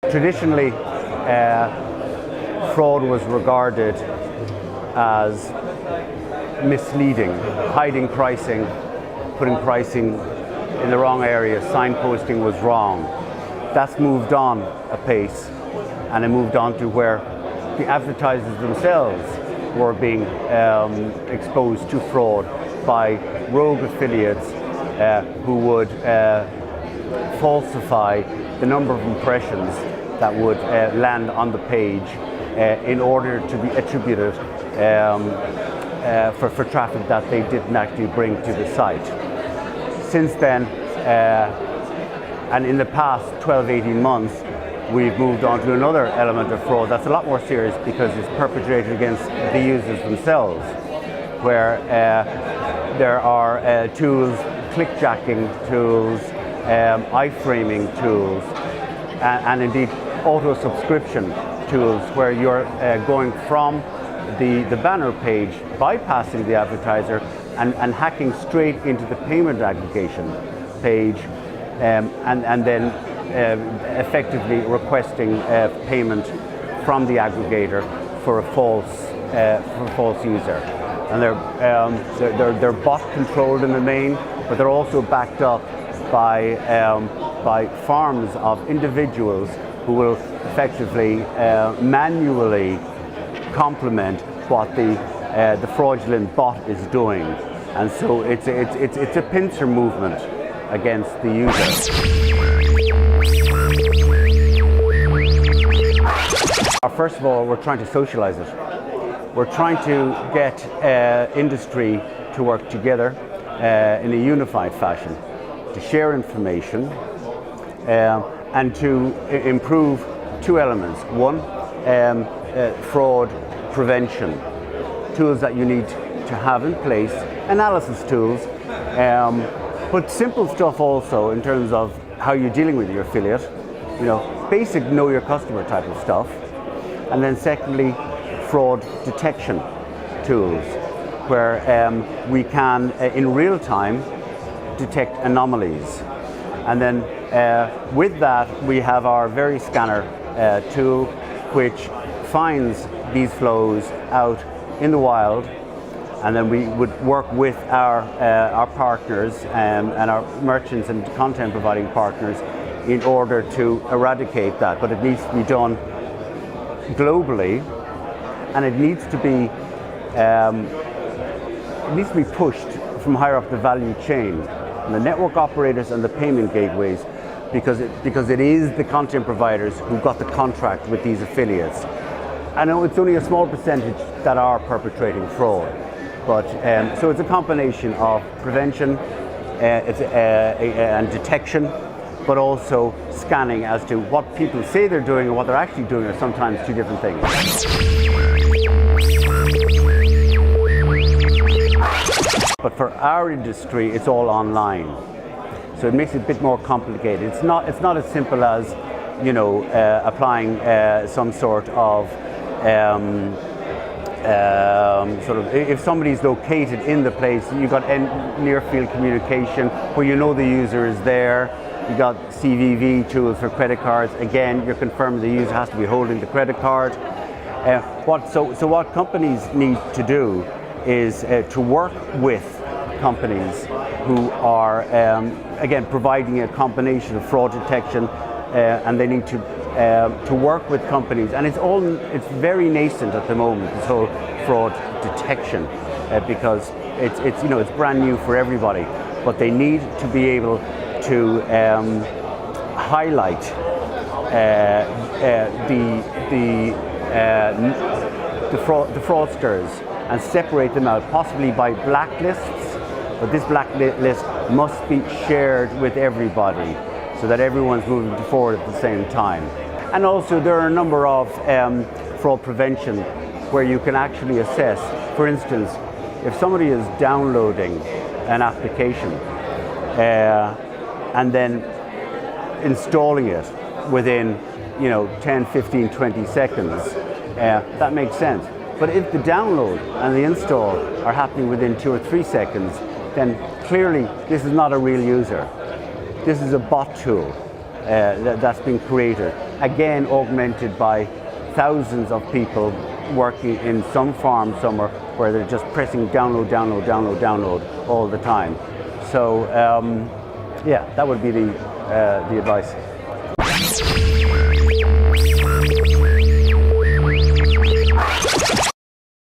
Traditionally, fraud was regarded as misleading, hiding pricing, putting pricing in the wrong area, signposting was wrong. That's moved on a pace, and it moved on to where the advertisers themselves were being exposed to fraud by rogue affiliates who would falsify the number of impressions that would land on the page in order to be attributed for traffic that they didn't actually bring to the site. Since then, and in the past 12-18 months, we've moved on to another element of fraud that's a lot more serious because it's perpetrated against the users themselves, where there are tools, clickjacking tools, iframing tools, and indeed auto-subscription tools, where you're going from the banner page, bypassing the advertiser, and hacking straight into the payment aggregation page, and then effectively requesting payment from the aggregator for a false user. And they're bot controlled in the main, but they're also backed up by farms of individuals who will effectively manually complement what the fraudulent bot is doing. And so it's a pincer movement against the user. First of all, we're trying to socialize it. We're trying to get industry to work together in a unified fashion, to share information and to improve two elements. One, fraud prevention, tools that you need to have in place, analysis tools, but simple stuff also in terms of how you're dealing with your affiliate, basic know your customer type of stuff. And then secondly, fraud detection tools, where we can in real time detect anomalies. And then with that, we have our very scanner tool, which finds these flows out in the wild, and then we would work with our partners and our merchants and content providing partners in order to eradicate that. But it needs to be done globally, and it needs to be pushed from higher up the value chain, and the network operators and the payment gateways, because it is the content providers who got the contract with these affiliates. I know it's only a small percentage that are perpetrating fraud, but so it's a combination of prevention and detection, but also scanning as to what people say they're doing and what they're actually doing are sometimes two different things. But for our industry, it's all online, so it makes it a bit more complicated. It's not as simple as applying some sort of if somebody's located in the place, you've got near field communication where the user is there. You got CVV tools for credit cards. Again, you're confirming the user has to be holding the credit card. So what companies need to do is to work with companies who are again providing a combination of fraud detection, and they need to work with companies. And it's very nascent at the moment, this whole fraud detection, because it's brand new for everybody. But they need to be able to highlight the fraudsters and separate them out, possibly by blacklists. But this blacklist must be shared with everybody, so that everyone's moving forward at the same time. And also there are a number of fraud prevention where you can actually assess, for instance, if somebody is downloading an application and then installing it within 10, 15, 20 seconds, that makes sense. But if the download and the install are happening within 2 or 3 seconds, then clearly this is not a real user. This is a bot tool that's been created, again augmented by thousands of people working in some farm somewhere where they're just pressing download, download, download, download all the time. So yeah, that would be the advice.